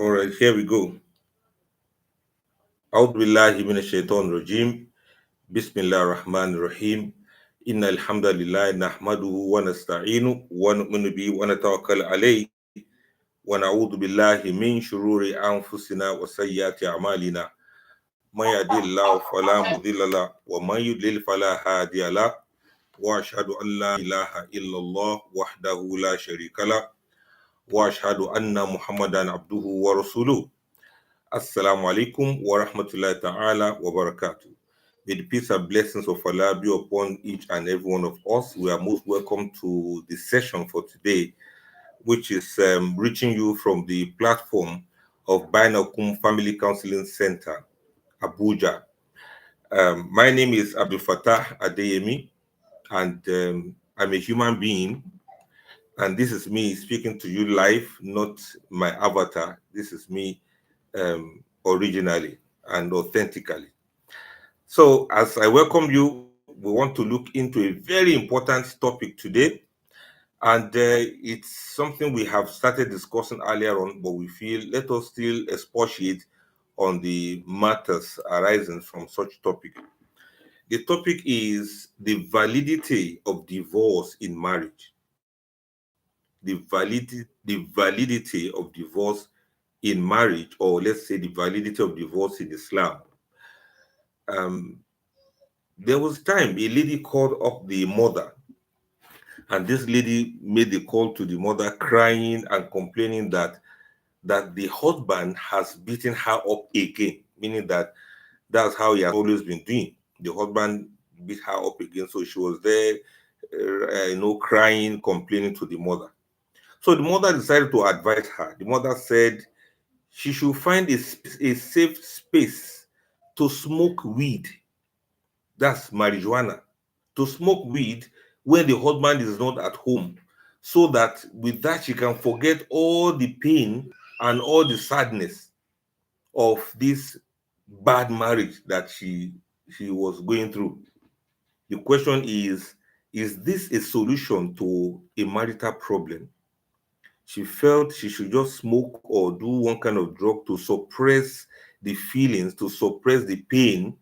All right, here we go. أعوذ بالله من الشيطان الرجيم. بسم الله الرحمن الرحيم. إن الحمد لله نحمده ونستعينه ونؤمن به ونتوكل عليه ونعوذ بالله من شرور أنفسنا وسيئات أعمالنا. من يهده الله فلا مضل له ومن يضلل فلا هادي له وأشهد أن لا إله إلا الله وحده لا شريك له وأشهد أن محمدا عبده ورسوله. Assalamu alaikum wa rahmatullahi ta'ala wa barakatuh. May the peace and blessings of Allah be upon each and every one of us. We are most welcome to the session for today, which is reaching you from the platform of Bainakum Family Counseling Center, Abuja. My name is Abdulfattah Adeyemi, and I'm a human being. And this is me speaking to you live, not my avatar. This is me originally and authentically. So, as I welcome you, we want to look into a very important topic today. And it's something we have started discussing earlier on, but we feel let us still expatiate on the matters arising from such topic. The topic is the validity of divorce in marriage. The validity of divorce in marriage, or let's say the validity of divorce in Islam. Um, there was time a lady called up the mother, and this lady made the call to the mother, crying and complaining that the husband has beaten her up again, meaning that that's how he has always been doing. The husband beat her up again, so she was there, crying, complaining to the mother. So the mother decided to advise her. The mother said she should find a safe space to smoke weed. That's marijuana. To smoke weed when the husband is not at home, so that with that she can forget all the pain and all the sadness of this bad marriage that she was going through. The question is this a solution to a marital problem? She felt she should just smoke or do one kind of drug to suppress the feelings, to suppress the pain,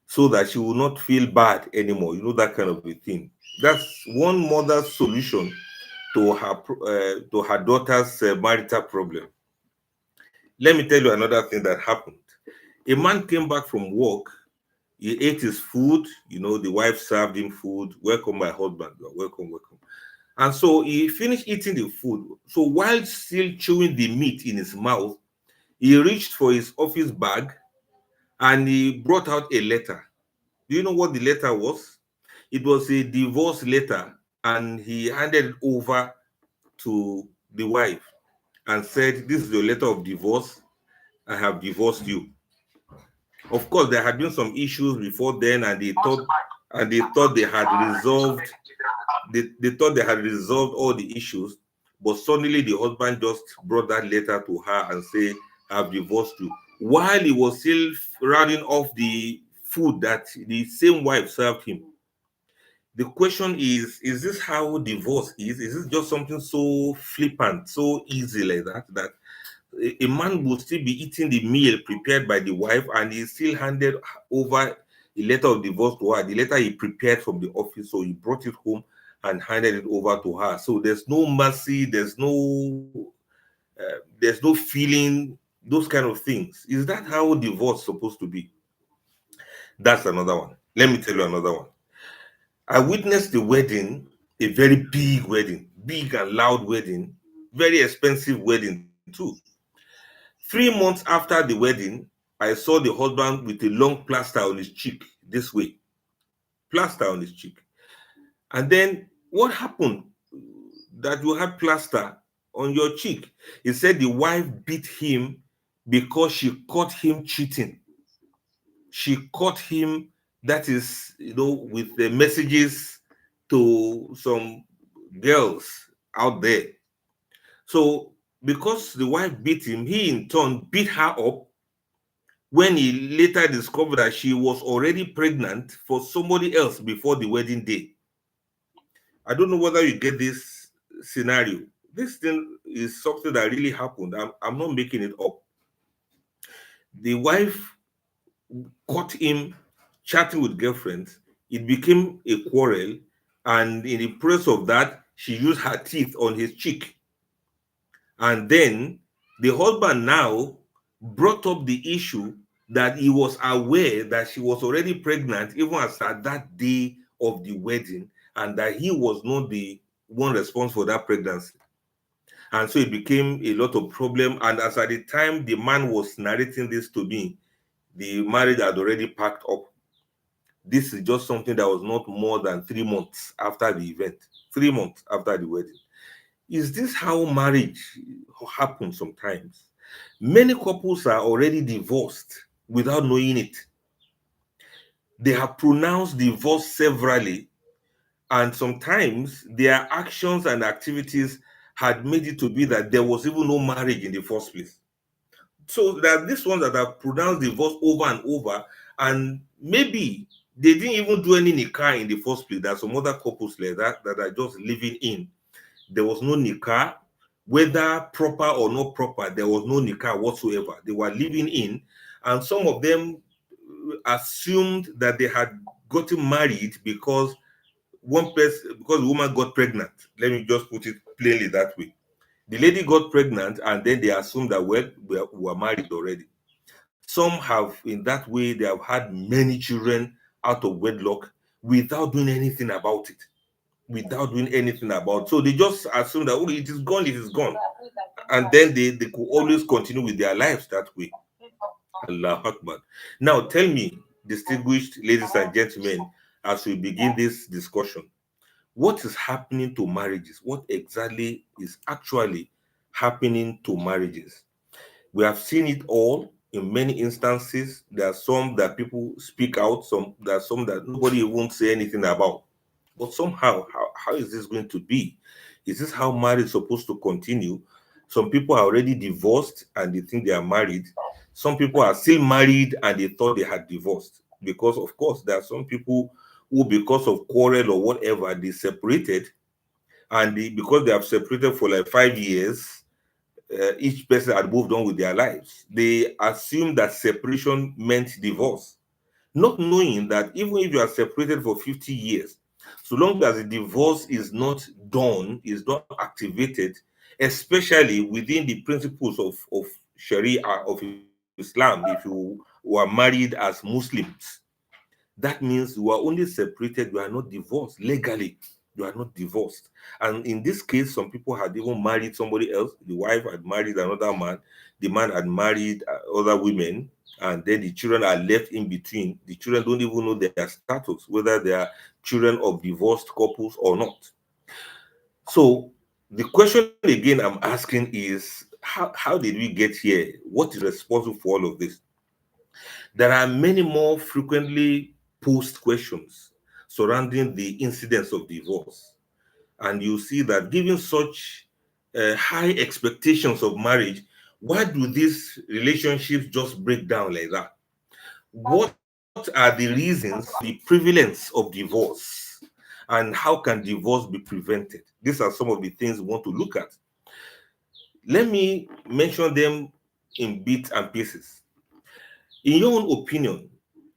so that she will not feel bad anymore. You know, that kind of a thing. That's one mother's solution to her daughter's marital problem. Let me tell you another thing that happened. A man came back from work. He ate his food. You know, the wife served him food. Welcome, my husband. You're welcome, welcome. And so he finished eating the food. So while still chewing the meat in his mouth, he reached for his office bag and he brought out a letter. Do you know what the letter was? It was a divorce letter, and he handed it over to the wife and said, "This is your letter of divorce. I have divorced you." Of course, there had been some issues before then, and they thought they had resolved. They thought they had resolved all the issues, but suddenly the husband just brought that letter to her and said, "I've divorced you," while he was still rounding off the food that the same wife served him. The question is this how divorce is? Is this just something so flippant, so easy like that a man will still be eating the meal prepared by the wife, and he still handed over a letter of divorce to her, the letter he prepared from the office, so he brought it home and handed it over to her. So there's no mercy, there's no feeling, those kind of things. Is that how divorce is supposed to be? That's another one. Let me tell you another one. I witnessed the wedding, a very big wedding, big and loud wedding, very expensive wedding too. 3 months after the wedding, I saw the husband with a long plaster on his cheek, this way, plaster on his cheek. And then what happened that you had plaster on your cheek? He said the wife beat him because she caught him cheating. She caught him, that is, with the messages to some girls out there. So because the wife beat him, he in turn beat her up when he later discovered that she was already pregnant for somebody else before the wedding day. I don't know whether you get this scenario. this thing is something that really happened. I'm not making it up. The wife caught him chatting with girlfriends. It became a quarrel, and in the process of that, she used her teeth on his cheek. And then the husband now brought up the issue that he was aware that she was already pregnant, even as at that day of the wedding, and that he was not the one responsible for that pregnancy. And so it became a lot of problem. And as at the time the man was narrating this to me, the marriage had already packed up. This is just something that was not more than 3 months after the event, 3 months after the wedding. Is this how marriage happens sometimes? Many couples are already divorced without knowing it. They have pronounced divorce severally, and sometimes their actions and activities had made it to be that there was even no marriage in the first place. So there are these ones that have pronounced divorce over and over, and maybe they didn't even do any nikah in the first place. There are some other couples like that that are just living in. There was no nikah, whether proper or not proper, there was no nikah whatsoever. They were living in, and some of them assumed that they had gotten married because the woman got pregnant. Let me just put it plainly that way. The lady got pregnant, and then they assumed that, well, we were married already. Some have, in that way, they have had many children out of wedlock without doing anything about it. Without doing anything about it. So they just assume that, oh, it is gone, it is gone. And then they could always continue with their lives that way. Allah Akbar. Now tell me, distinguished ladies and gentlemen, as we begin this discussion, what is happening to marriages? What exactly is actually happening to marriages? We have seen it all in many instances. There are some that people speak out, there are some that nobody won't say anything about. But somehow, how is this going to be? Is this how marriage is supposed to continue? Some people are already divorced and they think they are married. Some people are still married and they thought they had divorced. Because, of course, there are some people who, because of quarrel or whatever, they separated. And because they have separated for like 5 years, each person had moved on with their lives. They assumed that separation meant divorce, not knowing that even if you are separated for 50 years, so long as the divorce is not done, is not activated, especially within the principles of Sharia, of Islam, if you were married as Muslims, that means you are only separated, you are not divorced legally. You are not divorced. And in this case, some people had even married somebody else. The wife had married another man. The man had married other women. And then the children are left in between. The children don't even know their status, whether they are children of divorced couples or not. So the question again I'm asking is, how did we get here? What is responsible for all of this? There are many more frequently posed questions surrounding the incidence of divorce. And you see that given such high expectations of marriage, why do these relationships just break down like that? What are the reasons, the prevalence of divorce, and how can divorce be prevented? These are some of the things we want to look at. Let me mention them in bits and pieces. In your own opinion,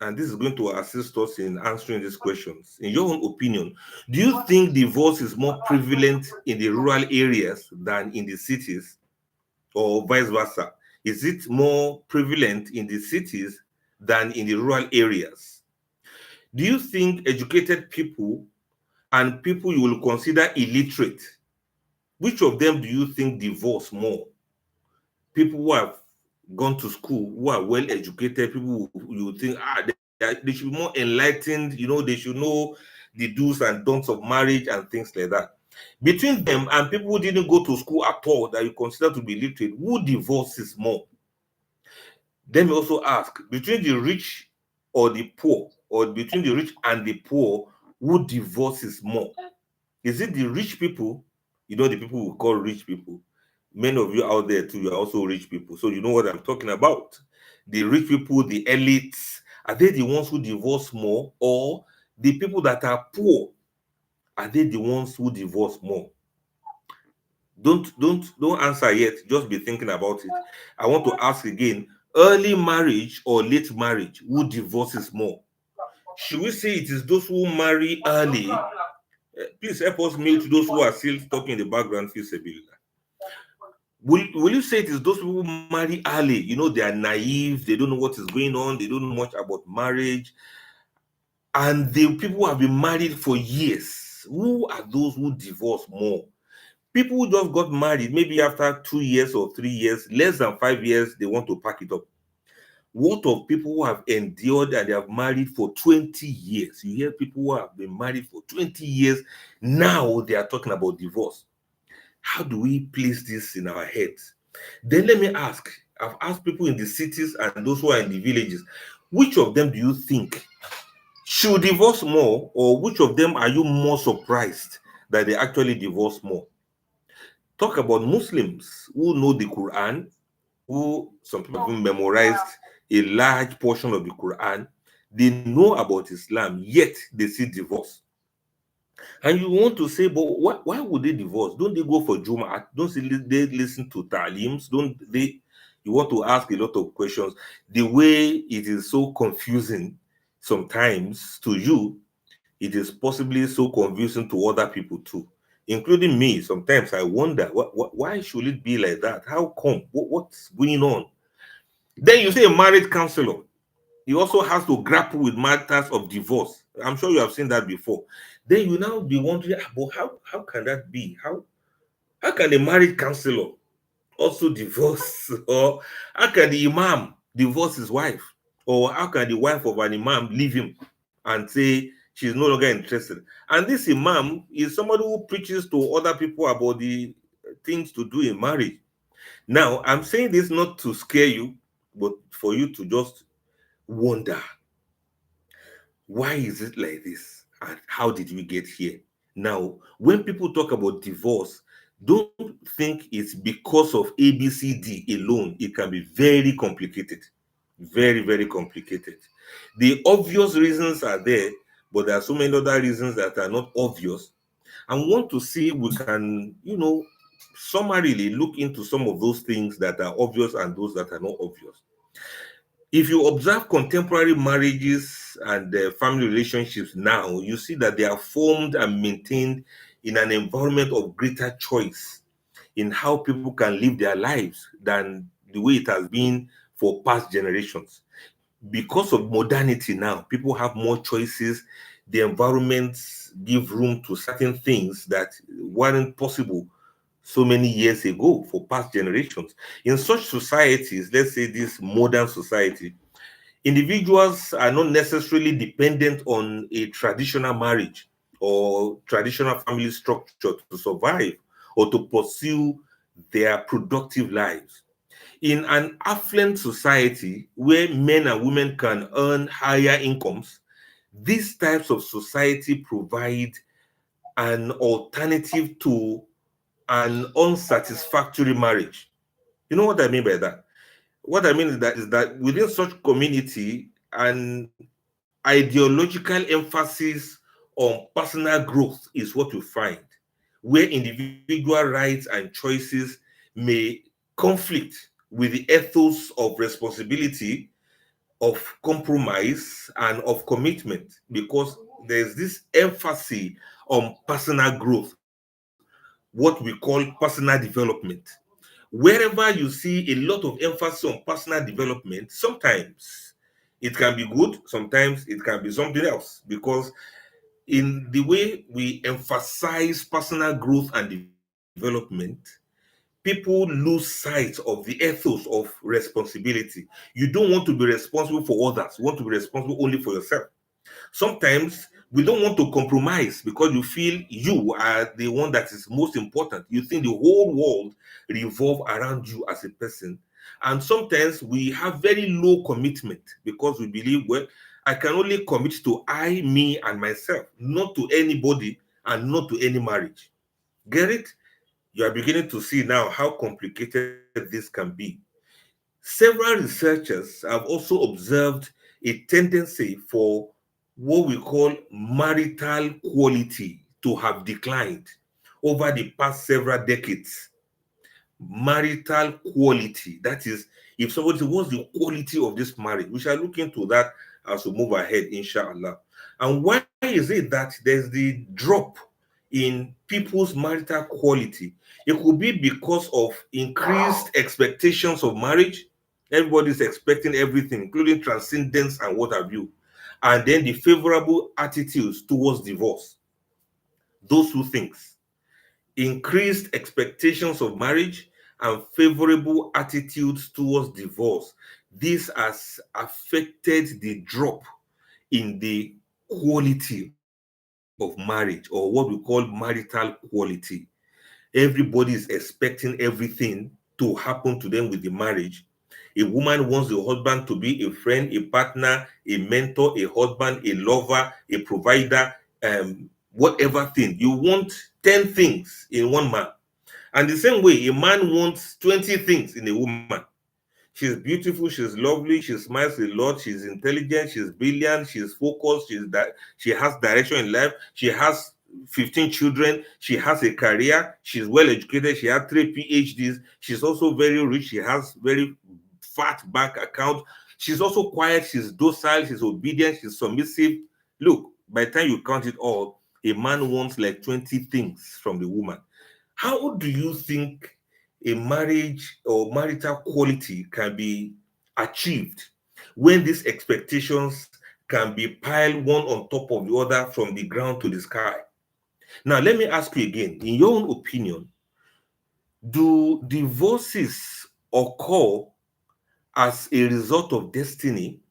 and this is going to assist us in answering these questions, in your own opinion, do you think divorce is more prevalent in the rural areas than in the cities, or vice versa? Is it more prevalent in the cities than in the rural areas? Do you think educated people and people you will consider illiterate, which of them do you think divorce more? People who have gone to school, who are well educated, people who you think they should be more enlightened, they should know the do's and don'ts of marriage and things like that. Between them and people who didn't go to school at all, that you consider to be literate, who divorces more? Then we also ask, between the rich or the poor, or between the rich and the poor, who divorces more? Is it the rich people? The people we call rich people. Many of you out there too, you are also rich people. So you know what I'm talking about. The rich people, the elites, are they the ones who divorce more? Or the people that are poor, are they the ones who divorce more? Don't answer yet. Just be thinking about it. I want to ask again: early marriage or late marriage? Who divorces more? Should we say it is those who marry early? Please help us mute those who are still talking in the background. Feasibility. Will you say it is those people who marry early? You know, they are naive, they don't know what is going on, they don't know much about marriage, and the people who have been married for years. Who are those who divorce more? People who just got married, maybe after 2 years or 3 years, less than 5 years, they want to pack it up. What of people who have endured and they have married for 20 years? You hear people who have been married for 20 years, now they are talking about divorce. How do we place this in our heads? Then let me ask, I've asked people in the cities and those who are in the villages, which of them do you think should divorce more, or which of them are you more surprised that they actually divorce more? Talk about Muslims who know the Quran, who some people have memorized a large portion of the Quran. They know about Islam, yet they see divorce. And you want to say, but why would they divorce? Don't they go for Jum'ah? Don't they listen to Ta'lims? Don't they? You want to ask a lot of questions. The way it is so confusing sometimes to you, it is possibly so confusing to other people too, including me. Sometimes I wonder, why should it be like that? How come? What's going on? Then you say a marriage counselor. He also has to grapple with matters of divorce. I'm sure you have seen that before. Then you now be wondering, but how can that be? How can a marriage counselor also divorce? Or how can the imam divorce his wife? Or how can the wife of an imam leave him and say she's no longer interested? And this imam is somebody who preaches to other people about the things to do in marriage. Now, I'm saying this not to scare you, but for you to just wonder, why is it like this? And how did we get here? Now, when people talk about divorce, don't think it's because of ABCD alone. It can be very complicated. Very, very complicated. The obvious reasons are there, but there are so many other reasons that are not obvious. And want to see we can, summarily look into some of those things that are obvious and those that are not obvious. If you observe contemporary marriages and family relationships now, you see that they are formed and maintained in an environment of greater choice in how people can live their lives than the way it has been for past generations. Because of modernity now, people have more choices. The environments give room to certain things that weren't possible so many years ago for past generations. In such societies, let's say this modern society, individuals are not necessarily dependent on a traditional marriage or traditional family structure to survive or to pursue their productive lives. In an affluent society where men and women can earn higher incomes, these types of society provide an alternative to an unsatisfactory marriage. You know what I mean by that? What I mean is that within such community, an ideological emphasis on personal growth is what you find, where individual rights and choices may conflict with the ethos of responsibility, of compromise, and of commitment, because there's this emphasis on personal growth, what we call personal development. Wherever you see a lot of emphasis on personal development, sometimes it can be good, sometimes it can be something else, because in the way we emphasize personal growth and development, people lose sight of the ethos of responsibility. You don't want to be responsible for others, you want to be responsible only for yourself. Sometimes we don't want to compromise because you feel you are the one that is most important. You think the whole world revolve around you as a person. And sometimes we have very low commitment because we believe, well, I can only commit to I, me, and myself, not to anybody and not to any marriage. Get it? You are beginning to see now how complicated this can be. Several researchers have also observed a tendency for what we call marital quality to have declined over the past several decades. Marital quality, that is, if somebody says, what's the quality of this marriage? We shall look into that as we move ahead, inshallah. And why is it that there's the drop in people's marital quality? It could be because of increased expectations of marriage. Everybody's expecting everything, including transcendence and what have you. And then the favorable attitudes towards divorce. Those two things: increased expectations of marriage and favorable attitudes towards divorce. This has affected the drop in the quality of marriage, or what we call marital quality. Everybody is expecting everything to happen to them with the marriage. A woman wants the husband to be a friend, a partner, a mentor, a husband, a lover, a provider, whatever thing. You want 10 things in one man. And the same way, a man wants 20 things in a woman. She's beautiful, she's lovely, she smiles a lot, she's intelligent, she's brilliant, she's focused, she has direction in life, she has 15 children, she has a career, she's well educated, she has 3 PhDs, she's also very rich, she has very fat bank account, she's also quiet, she's docile, she's obedient, she's submissive. Look, by the time you count it all, a man wants like 20 things from the woman. How do you think a marriage or marital quality can be achieved when these expectations can be piled one on top of the other from the ground to the sky? Now, let me ask you again, in your own opinion, do divorces occur as a result of destiny?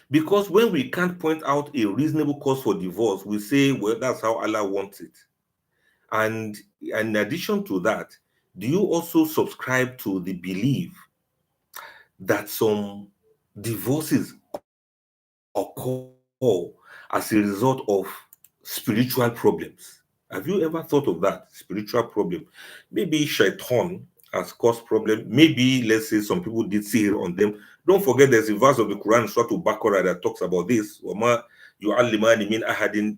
Because when we can't point out a reasonable cause for divorce, we say, well, that's how Allah wants it. And in addition to that, do you also subscribe to the belief that some divorces occur as a result of spiritual problems? Have you ever thought of that? Spiritual problem. Maybe shaitan has caused problem. Maybe, let's say, some people did sihr on them. Don't forget there's a verse of the Quran, Surah Al-Baqarah, that talks about this. وَمَا يُعَلِّمَانِ مِنْ أَحَدٍ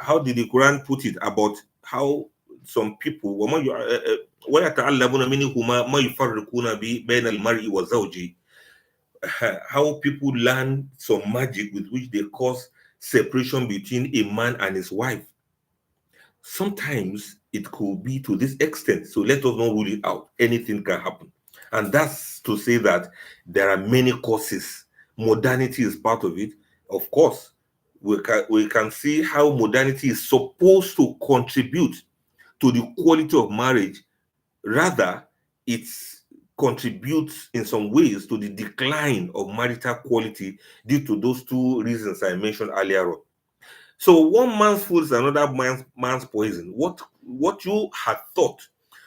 how did the Quran put it about how some people وَيَتَعَلَّمُونَ مِنْهُمَا مَا يُفَرِّقُونَ بَيْنَ الْمَرْءِ وَزَوْجِهِ, how people learn some magic with which they cause separation between a man and his wife. Sometimes it could be to this extent. So let us not rule it out. Anything can happen. And that's to say that there are many causes. Modernity is part of it. Of course, we can see how modernity is supposed to contribute to the quality of marriage. Rather, it contributes in some ways to the decline of marital quality due to those two reasons I mentioned earlier on. So one man's food is another man's poison. What you had thought